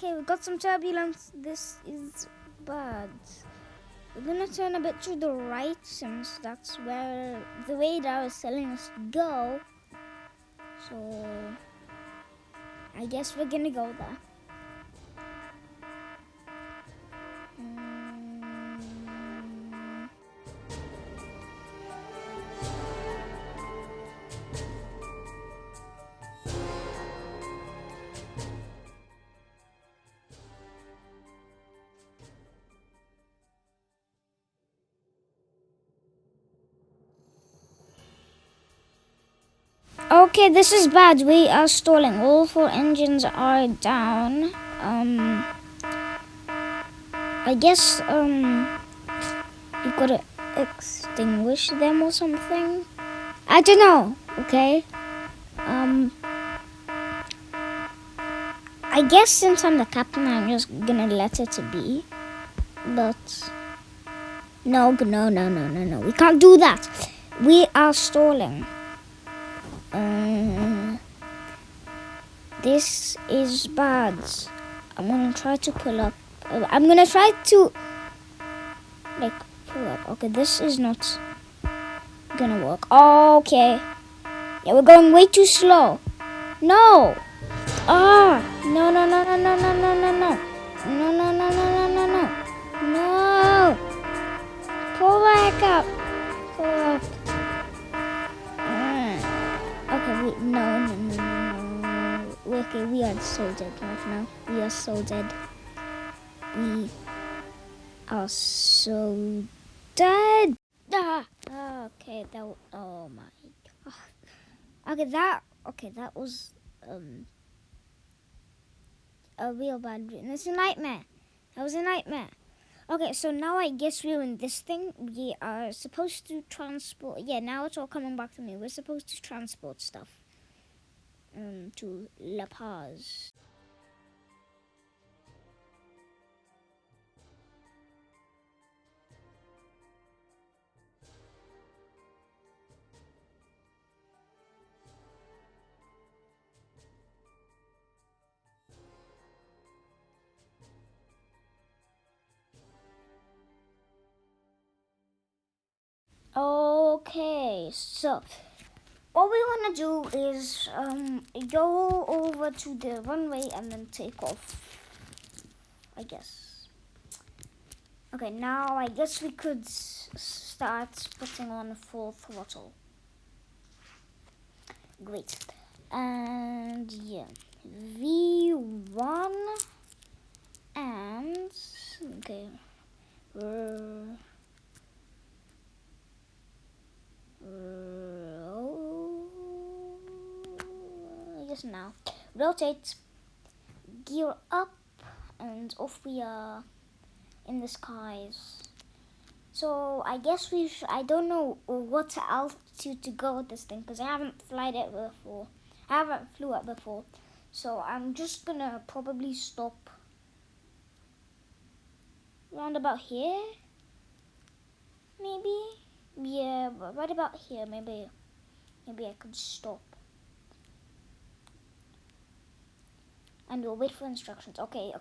Okay, we got some turbulence. This is bad. We're gonna turn a bit to the right since that's where the radar is telling us to go. So I guess we're gonna go there. Okay, this is bad. We are stalling. All 4 engines are down. I guess you gotta extinguish them or something. I don't know. Okay. I guess since I'm the captain, I'm just gonna let it be. But no. We can't do that. We are stalling. This is bad. I'm gonna try to pull up. I'm gonna try to pull up. Okay, this is not gonna work. Okay. Yeah, we're going way too slow. No. No. No. Pull back up. Pull up. Okay, no. Okay, we are so dead right now. We are so dead. We are so dead. Okay, oh my god. Okay, that was a real bad dream. It's a nightmare. That was a nightmare. Okay, so now I guess we're in this thing. We are supposed to transport. Yeah, now it's all coming back to me. We're supposed to transport stuff to La Paz. Okay, so what we want to do is go over to the runway and then take off, I guess. Okay, now I guess we could start putting on full throttle. Great. And yeah, V1 and okay. I guess now rotate, gear up, and off we are in the skies. So I guess I don't know what altitude to go with this thing because I haven't flew it before. So I'm just gonna probably stop around about here. Maybe. Yeah, right about here. Maybe I could stop. And we'll wait for instructions. Okay.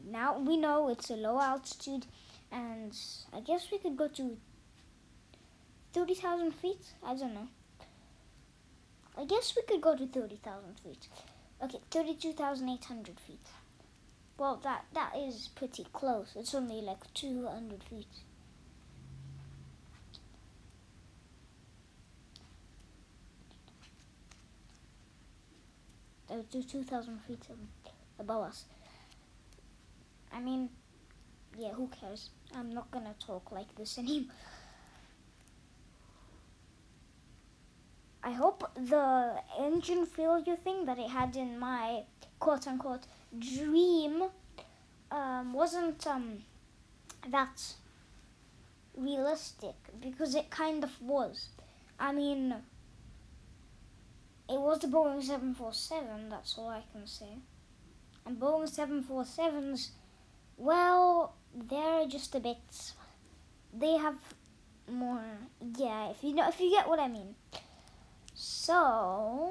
Now we know it's a low altitude, and I guess we could go to 30,000 feet. I don't know. I guess we could go to 30,000 feet. Okay, 32,800 feet. Well, that is pretty close. It's only like 200 feet. That would do 2,000 feet above us. I mean, yeah, who cares? I'm not gonna talk like this anymore. I hope the engine failure thing that I had in my quote-unquote dream wasn't that realistic, because it kind of was. I mean, it was the Boeing 747, that's all I can say. And Boeing 747s, well, they're just a bit, they have more, yeah, if you get what I mean. So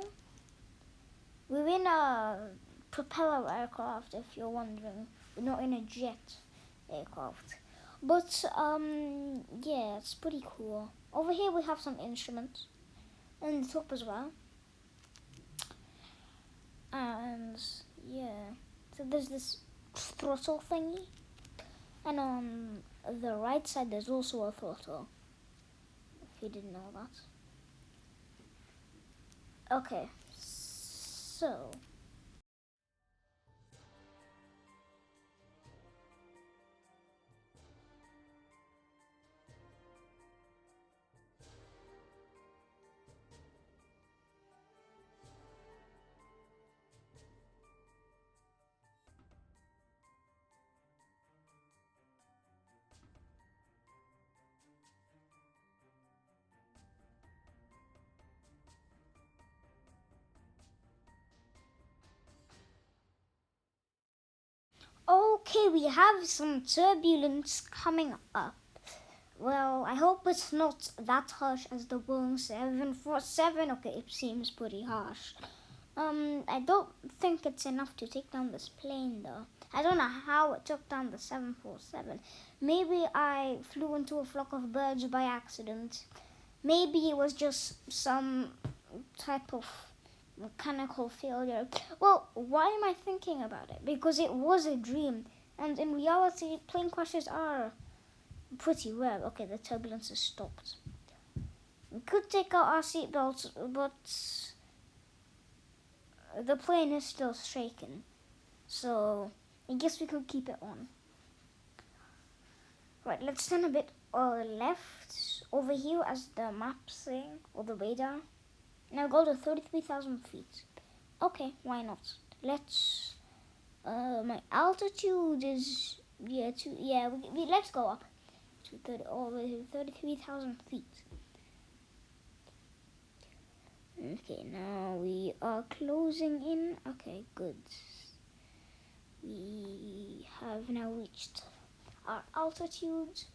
we're in a propeller aircraft, if you're wondering. We're not in a jet aircraft. But yeah, it's pretty cool. Over here we have some instruments, and the top as well. And yeah, so there's this throttle thingy, and on the right side there's also a throttle, if you didn't know that. Okay, so okay, we have some turbulence coming up. Well, I hope it's not that harsh as the Boeing 747. Okay, it seems pretty harsh. I don't think it's enough to take down this plane though. I don't know how it took down the 747. Maybe I flew into a flock of birds by accident. Maybe it was just some type of mechanical failure. Well, why am I thinking about it? Because it was a dream, and in reality, plane crashes are pretty rare. Okay, the turbulence has stopped. We could take out our seatbelts, but the plane is still shaking, so I guess we could keep it on. Right, let's turn a bit left over here as the map saying, or the radar. Now go to 33,000 feet. Okay, why not? Let's. My altitude is let's go up to 33,000 feet. Okay, now we are closing in. Okay, good. We have now reached our altitude.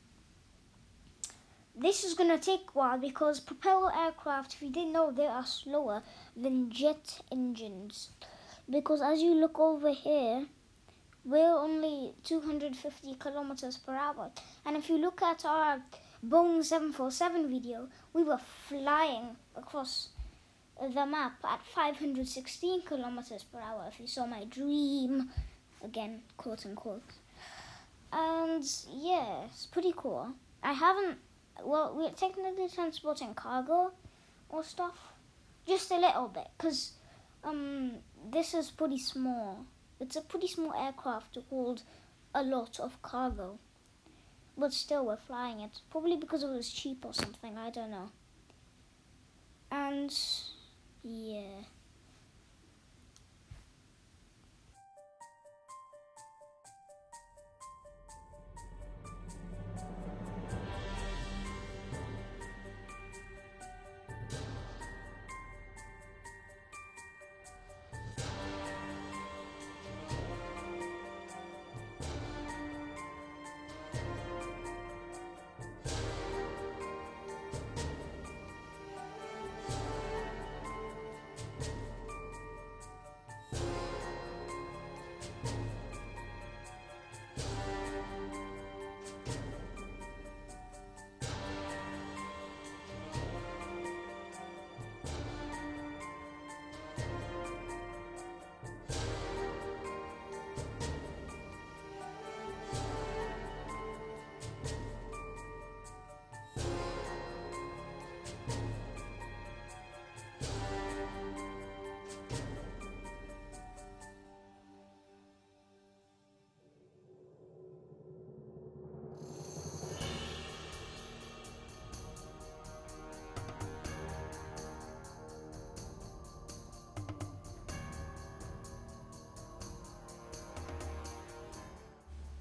This is gonna take a while because propeller aircraft, if you didn't know, they are slower than jet engines. Because as you look over here, we're only 250 kilometers per hour. And if you look at our Boeing 747 video, we were flying across the map at 516 kilometers per hour. If you saw my dream, again, quote unquote. And yeah, it's pretty cool. We're technically transporting cargo or stuff, just a little bit, because this is pretty small. It's a pretty small aircraft to hold a lot of cargo, but still we're flying it, probably because it was cheap or something, I don't know. And yeah.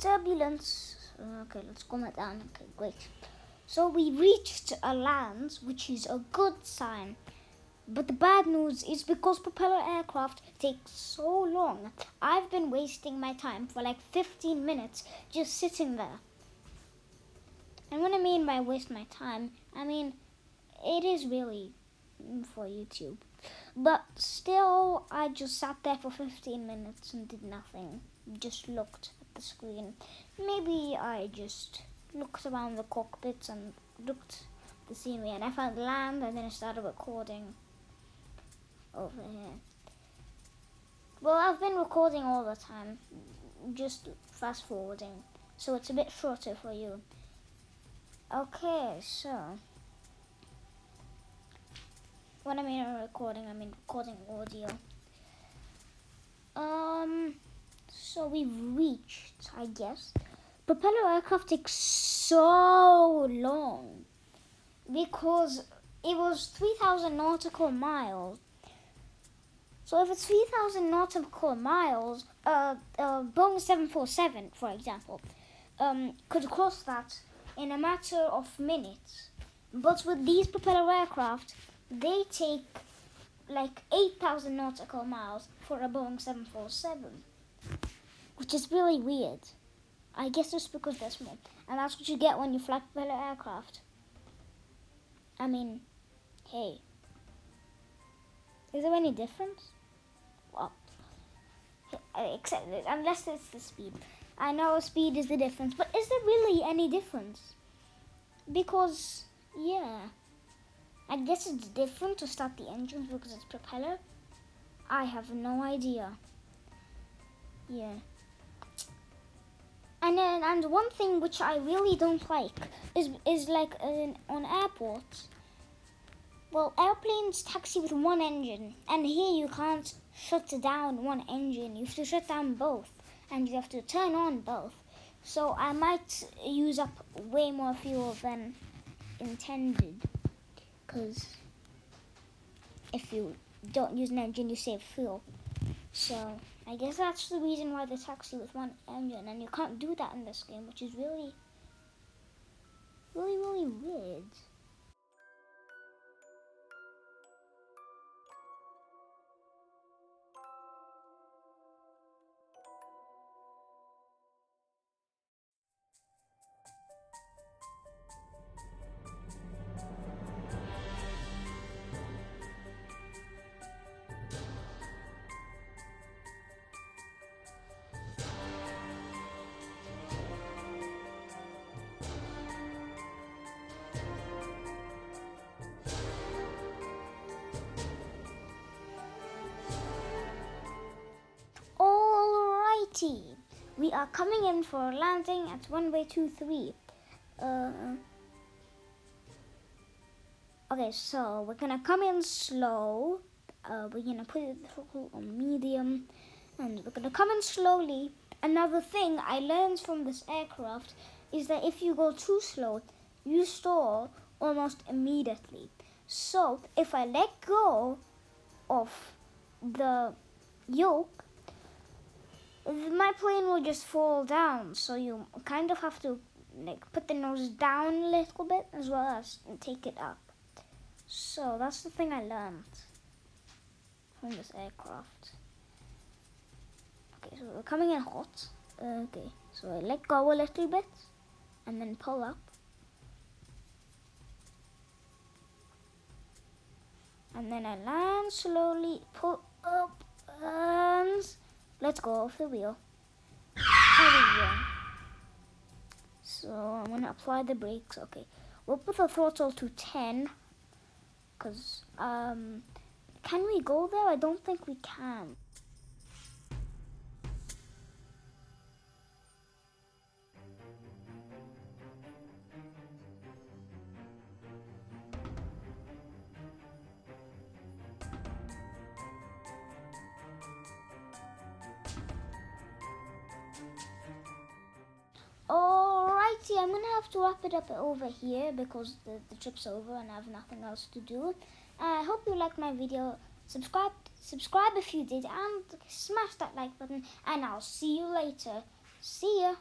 Turbulence. Okay, let's calm it down. Okay, great. So we reached a land, which is a good sign. But the bad news is because propeller aircraft take so long. I've been wasting my time for like 15 minutes just sitting there. And what I mean by waste my time, I mean it is really for YouTube. But still, I just sat there for 15 minutes and did nothing. Just looked at the screen. Maybe I just looked around the cockpit and looked at the scenery, and I found land, and then I started recording over here. Well, I've been recording all the time, just fast forwarding, so it's a bit shorter for you. Okay, so when I mean recording audio. So we've reached, I guess. Propeller aircraft takes so long because it was 3,000 nautical miles. So if it's 3,000 nautical miles, Boeing 747, for example, could cross that in a matter of minutes. But with these propeller aircraft, they take like 8,000 nautical miles for a Boeing 747, which is really weird. I guess it's because they're small, and that's what you get when you fly propeller aircraft. I mean, hey, is there any difference? Well, except unless it's the speed. I know speed is the difference, but is there really any difference? Because, yeah, I guess it's different to start the engines because it's propeller. I have no idea. Yeah. And one thing which I really don't like is like on airports. Well, airplanes taxi with one engine, and here you can't shut down one engine. You have to shut down both, and you have to turn on both. So I might use up way more fuel than intended, because if you don't use an engine, you save fuel. So I guess that's the reason why they taxi with one engine, and you can't do that in this game, which is really, really, really weird. Alrighty, we are coming in for a landing at runway 23. Okay, so we're gonna come in slow. We're gonna put it on medium, and we're gonna come in slowly. Another thing I learned from this aircraft is that if you go too slow, you stall almost immediately. So if I let go of the yoke, my plane will just fall down. So you kind of have to like put the nose down a little bit as well as take it up. So that's the thing I learned from this aircraft. Okay, so we're coming in hot. Okay, so I let go a little bit and then pull up. And then I land slowly, pull up, and let go of the wheel. There we go. So I'm going to apply the brakes. Okay, we'll put the throttle to 10. Because, can we go there? I don't think we can. Alrighty, I'm gonna have to wrap it up over here because the trip's over and I have nothing else to do. I hope you liked my video. Subscribe if you did, and smash that like button, and I'll see you later. See ya.